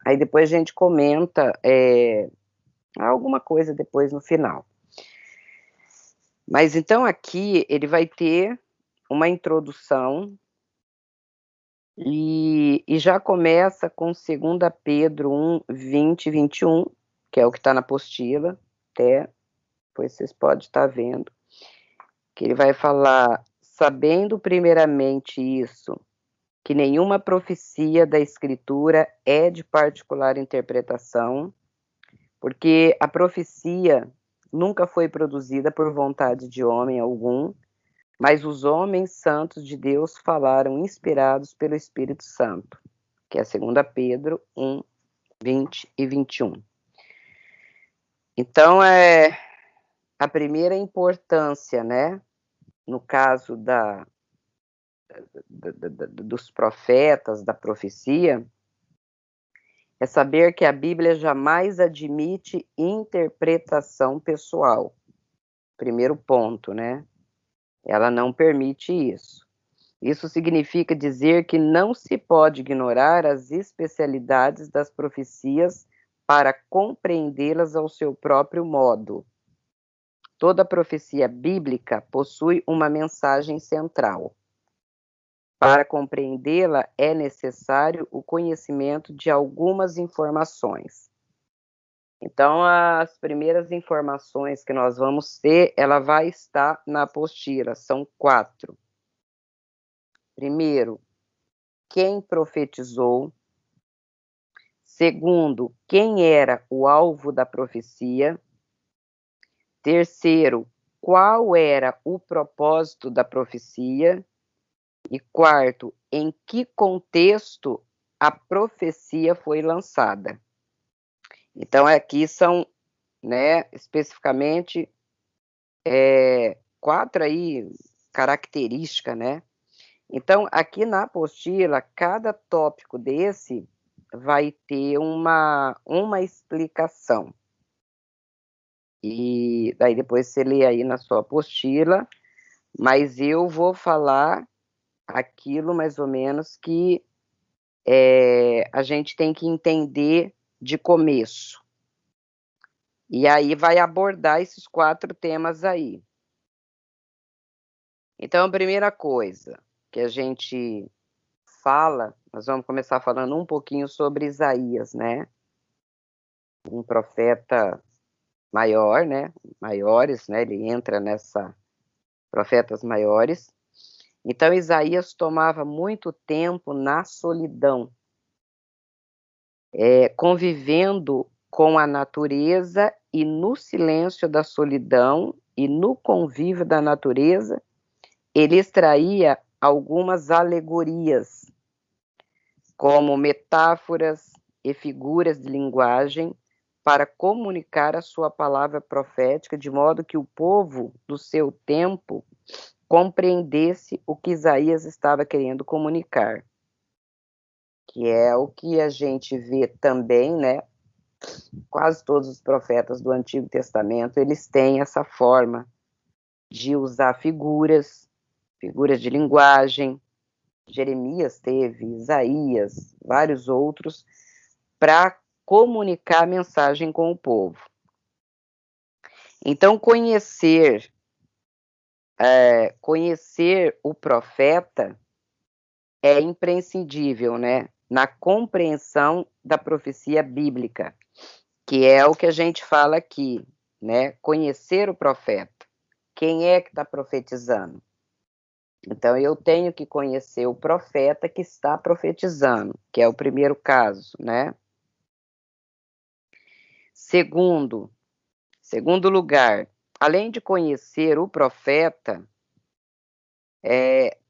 Aí depois a gente comenta alguma coisa depois no final. Mas então aqui ele vai ter uma introdução e já começa com 2 Pedro 1, 20 e 21, que é o que está na apostila, até depois vocês podem estar vendo, que ele vai falar, sabendo primeiramente isso, que nenhuma profecia da Escritura é de particular interpretação, porque a profecia nunca foi produzida por vontade de homem algum, mas os homens santos de Deus falaram inspirados pelo Espírito Santo, que é 2 Pedro 1, 20 e 21. Então, a primeira importância, né, no caso dos profetas, da profecia, é saber que a Bíblia jamais admite interpretação pessoal. Primeiro ponto, né? Ela não permite isso. Isso significa dizer que não se pode ignorar as especialidades das profecias para compreendê-las ao seu próprio modo. Toda profecia bíblica possui uma mensagem central. Para compreendê-la, é necessário o conhecimento de algumas informações. Então, as primeiras informações que nós vamos ter, ela vai estar na apostila, são 4. Primeiro, quem profetizou. Segundo, quem era o alvo da profecia. Terceiro, qual era o propósito da profecia. E quarto, em que contexto a profecia foi lançada. Então, aqui são, né, especificamente, 4 aí características, né? Então, aqui na apostila, cada tópico desse vai ter uma explicação. E daí depois você lê aí na sua apostila, mas eu vou falar aquilo mais ou menos que a gente tem que entender de começo. E aí vai abordar esses 4 temas aí. Então, a primeira coisa que a gente fala, nós vamos começar falando um pouquinho sobre Isaías, né? Um profeta maior, né? Maiores, né? Ele entra nessa profetas maiores. Então, Isaías tomava muito tempo na solidão, convivendo com a natureza e no silêncio da solidão e no convívio da natureza, ele extraía algumas alegorias, como metáforas e figuras de linguagem, para comunicar a sua palavra profética, de modo que o povo do seu tempo compreendesse o que Isaías estava querendo comunicar. Que é o que a gente vê também, né? Quase todos os profetas do Antigo Testamento, eles têm essa forma de usar figuras de linguagem. Jeremias teve, Isaías, vários outros, para comunicar a mensagem com o povo. Então, conhecer o profeta é imprescindível, né, na compreensão da profecia bíblica, que é o que a gente fala aqui, né, conhecer o profeta. Quem é que está profetizando? Então, eu tenho que conhecer o profeta que está profetizando, que é o primeiro caso, né? Segundo lugar, além de conhecer o profeta,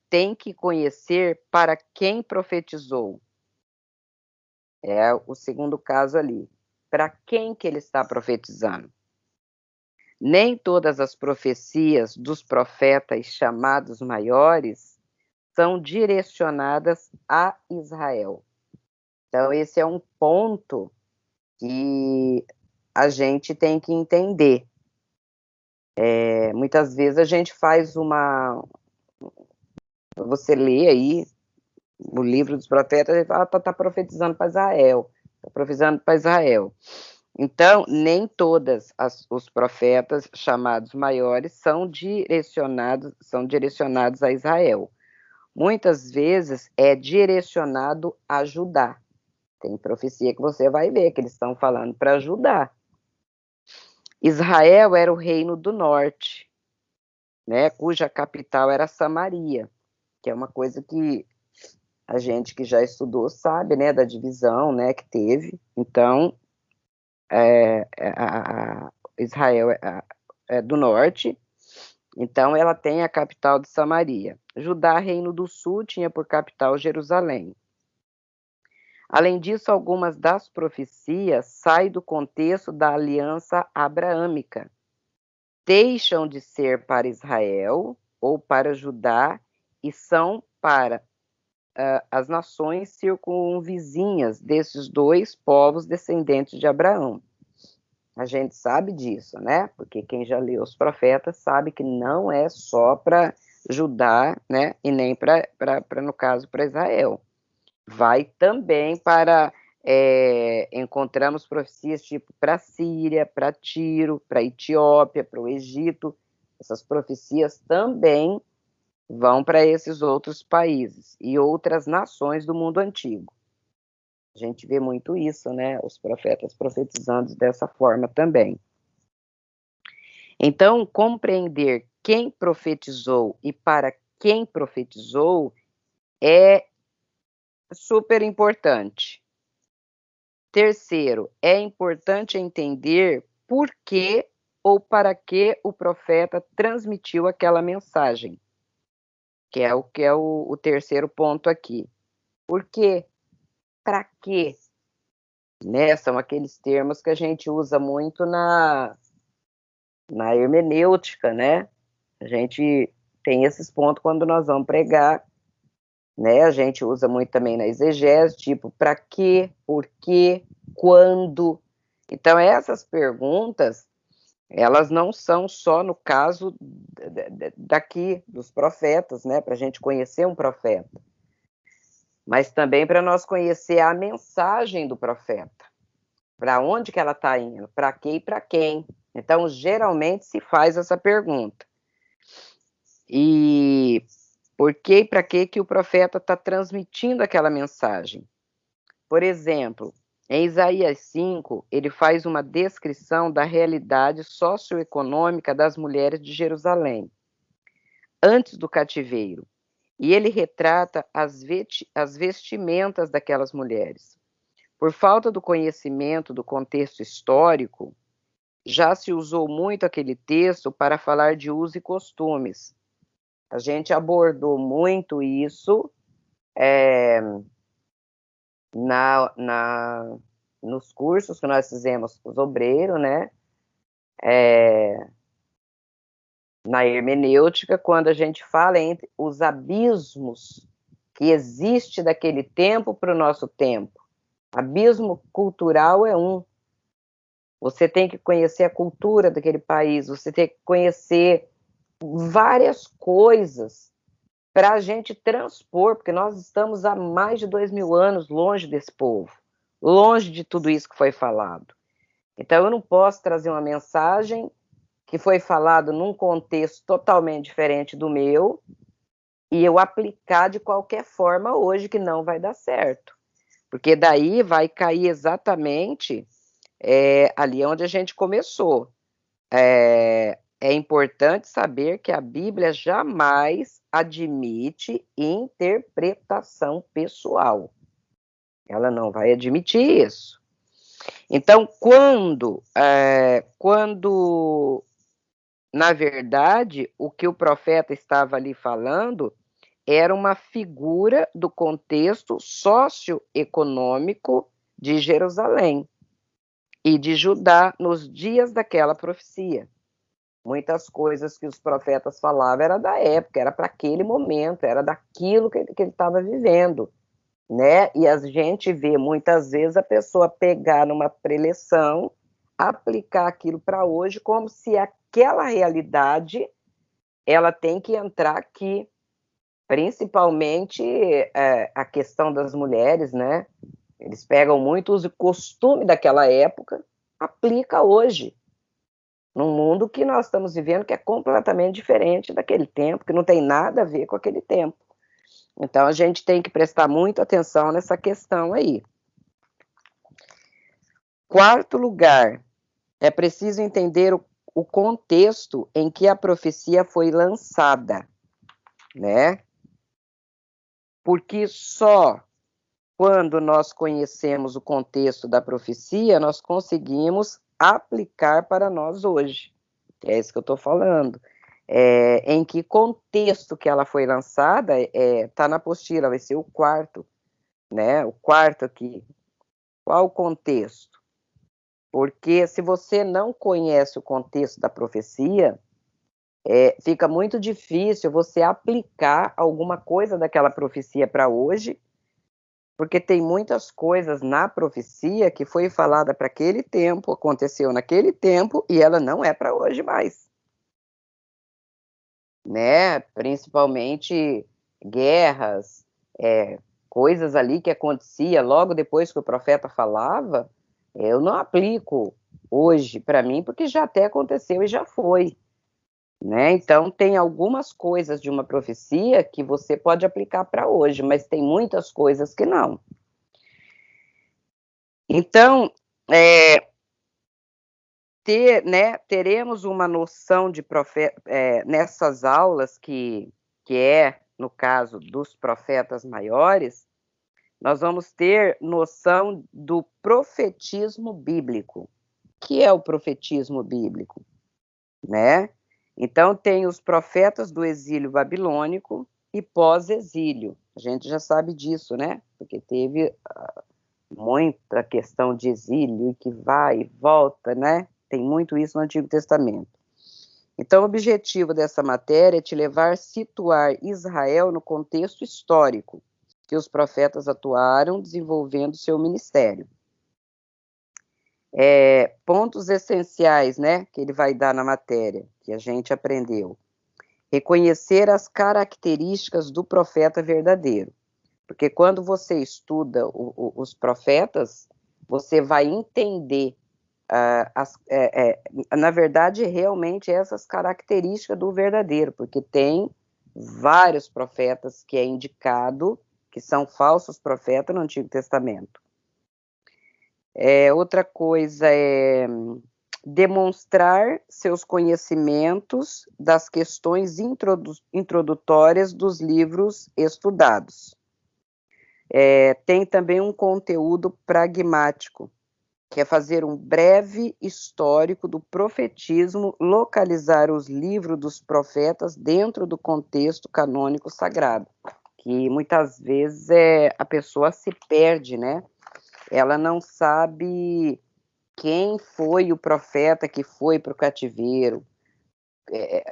tem que conhecer para quem profetizou. É o segundo caso ali. Para quem que ele está profetizando? Nem todas as profecias dos profetas chamados maiores são direcionadas a Israel. Então, esse é um ponto que a gente tem que entender. Muitas vezes a gente faz você lê aí o livro dos profetas e fala, está profetizando para Israel. está profetizando para Israel. Então, nem todos os profetas chamados maiores são direcionados a Israel. Muitas vezes é direcionado a Judá. Tem profecia que você vai ver que eles estão falando para Judá. Israel era o reino do norte, né, cuja capital era Samaria, que é uma coisa que a gente que já estudou sabe, né, da divisão, né, que teve. Então, Israel é do norte, então ela tem a capital de Samaria. Judá, reino do sul, tinha por capital Jerusalém. Além disso, algumas das profecias saem do contexto da aliança abraâmica. Deixam de ser para Israel ou para Judá e são para as nações circunvizinhas desses dois povos descendentes de Abraão. A gente sabe disso, né? Porque quem já leu os profetas sabe que não é só para Judá, né? E nem no caso, para Israel. Vai também para, encontramos profecias tipo para a Síria, para Tiro, para a Etiópia, para o Egito. Essas profecias também vão para esses outros países e outras nações do mundo antigo. A gente vê muito isso, né? Os profetas profetizando dessa forma também. Então, compreender quem profetizou e para quem profetizou é super importante. Terceiro, é importante entender por que ou para que o profeta transmitiu aquela mensagem, que é o terceiro ponto aqui. Por quê? Para quê? Né? São aqueles termos que a gente usa muito na hermenêutica, né? A gente tem esses pontos quando nós vamos pregar, né? A gente usa muito também na exegese, tipo, para quê, por quê, quando. Então, essas perguntas, elas não são só no caso daqui, dos profetas, né? Para a gente conhecer um profeta, mas também para nós conhecer a mensagem do profeta. Para onde que ela está indo? Para quê e para quem? Então, geralmente se faz essa pergunta. E por que e para que o profeta está transmitindo aquela mensagem? Por exemplo, em Isaías 5, ele faz uma descrição da realidade socioeconômica das mulheres de Jerusalém, antes do cativeiro, e ele retrata as vestimentas daquelas mulheres. Por falta do conhecimento do contexto histórico, já se usou muito aquele texto para falar de usos e costumes. A gente abordou muito isso nos cursos que nós fizemos os obreiros, né? Na hermenêutica, quando a gente fala entre os abismos que existe daquele tempo para o nosso tempo. Abismo cultural é um. Você tem que conhecer a cultura daquele país, você tem que conhecer várias coisas para a gente transpor, porque nós estamos há mais de 2000 anos longe desse povo, longe de tudo isso que foi falado. Então, eu não posso trazer uma mensagem que foi falado num contexto totalmente diferente do meu e eu aplicar de qualquer forma hoje, que não vai dar certo. Porque daí vai cair exatamente ali onde a gente começou. É importante saber que a Bíblia jamais admite interpretação pessoal. Ela não vai admitir isso. Então, quando na verdade, o que o profeta estava ali falando era uma figura do contexto socioeconômico de Jerusalém e de Judá nos dias daquela profecia. Muitas coisas que os profetas falavam era da época, era para aquele momento, era daquilo que ele estava vivendo, né? E a gente vê muitas vezes a pessoa pegar numa preleção, aplicar aquilo para hoje, como se aquela realidade ela tem que entrar aqui, principalmente a questão das mulheres, né? Eles pegam muito o costume daquela época, aplica hoje, num mundo que nós estamos vivendo que é completamente diferente daquele tempo, que não tem nada a ver com aquele tempo. Então, a gente tem que prestar muita atenção nessa questão aí. Quarto lugar, é preciso entender o contexto em que a profecia foi lançada, né? Porque só quando nós conhecemos o contexto da profecia, nós conseguimos aplicar para nós hoje. É isso que eu estou falando. Em que contexto que ela foi lançada, está na apostila, vai ser o quarto, né? O quarto aqui. Qual o contexto? Porque se você não conhece o contexto da profecia, fica muito difícil você aplicar alguma coisa daquela profecia para hoje, porque tem muitas coisas na profecia que foi falada para aquele tempo, aconteceu naquele tempo, e ela não é para hoje mais. Né? Principalmente guerras, coisas ali que acontecia logo depois que o profeta falava, eu não aplico hoje para mim, porque já até aconteceu e já foi. Né? Então, tem algumas coisas de uma profecia que você pode aplicar para hoje, mas tem muitas coisas que não. Então, teremos uma noção de profeta, nessas aulas que no caso dos profetas maiores, nós vamos ter noção do profetismo bíblico. O que é o profetismo bíblico? Né? Então, tem os profetas do exílio babilônico e pós-exílio. A gente já sabe disso, né? Porque teve muita questão de exílio e que vai e volta, né? Tem muito isso no Antigo Testamento. Então, o objetivo dessa matéria é te levar a situar Israel no contexto histórico que os profetas atuaram desenvolvendo seu ministério. Pontos essenciais, né, que ele vai dar na matéria, que a gente aprendeu. Reconhecer as características do profeta verdadeiro. Porque quando você estuda os profetas, você vai entender, na verdade, realmente essas características do verdadeiro, porque tem vários profetas que é indicado que são falsos profetas no Antigo Testamento. Outra coisa é demonstrar seus conhecimentos das questões introdutórias dos livros estudados. Tem também um conteúdo pragmático, que é fazer um breve histórico do profetismo, localizar os livros dos profetas dentro do contexto canônico sagrado, que muitas vezes a pessoa se perde, né? Ela não sabe quem foi o profeta que foi para o cativeiro,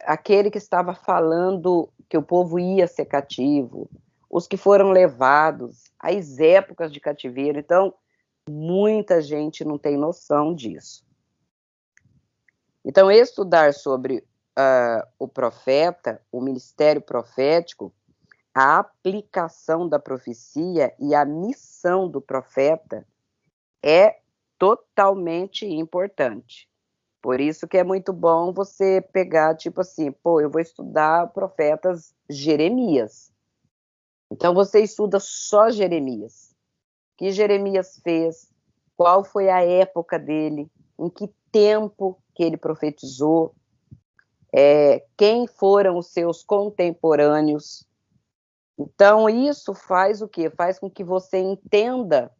aquele que estava falando que o povo ia ser cativo, os que foram levados, as épocas de cativeiro. Então, muita gente não tem noção disso. Então, estudar sobre o profeta, o ministério profético, a aplicação da profecia e a missão do profeta é totalmente importante. Por isso que é muito bom você pegar, tipo assim, eu vou estudar profetas Jeremias. Então, você estuda só Jeremias. O que Jeremias fez? Qual foi a época dele? Em que tempo que ele profetizou? Quem foram os seus contemporâneos? Então, isso faz o quê? Faz com que você entenda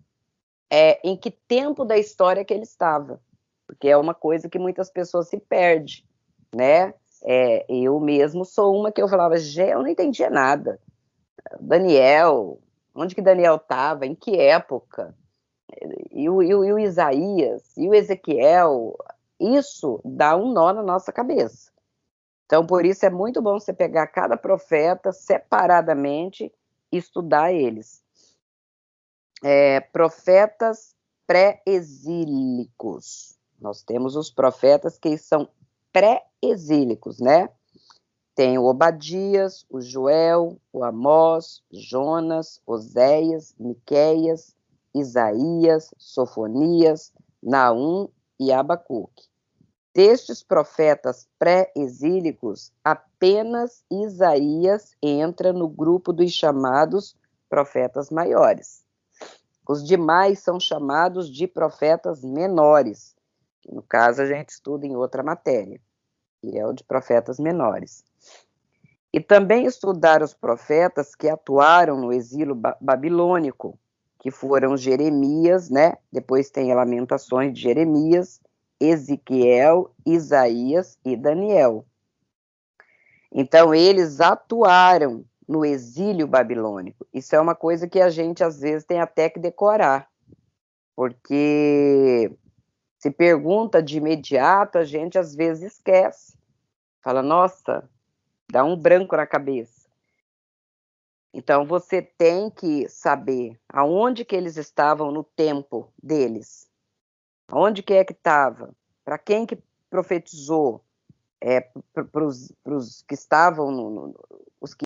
em que tempo da história que ele estava, porque é uma coisa que muitas pessoas se perdem, né? Eu mesmo sou uma que eu falava, eu não entendia nada. Daniel, onde que Daniel estava? Em que época? E o Isaías, e o Ezequiel, isso dá um nó na nossa cabeça. Então, por isso é muito bom você pegar cada profeta separadamente e estudar eles. Profetas pré-exílicos. Nós temos os profetas que são pré-exílicos, né? Tem o Obadias, o Joel, o Amós, Jonas, Oséias, Miqueias, Isaías, Sofonias, Naum e Abacuque. Destes profetas pré-exílicos, apenas Isaías entra no grupo dos chamados profetas maiores. Os demais são chamados de profetas menores, que no caso a gente estuda em outra matéria, que é o de profetas menores. E também estudar os profetas que atuaram no exílio babilônico, que foram Jeremias, né? Depois tem a Lamentações de Jeremias, Ezequiel, Isaías e Daniel. Então, eles atuaram no exílio babilônico. Isso é uma coisa que a gente, às vezes, tem até que decorar, porque se pergunta de imediato, a gente, às vezes, esquece. Fala, nossa, dá um branco na cabeça. Então, você tem que saber aonde que eles estavam no tempo deles. Onde que é que estava? Para quem que profetizou? Para os que estavam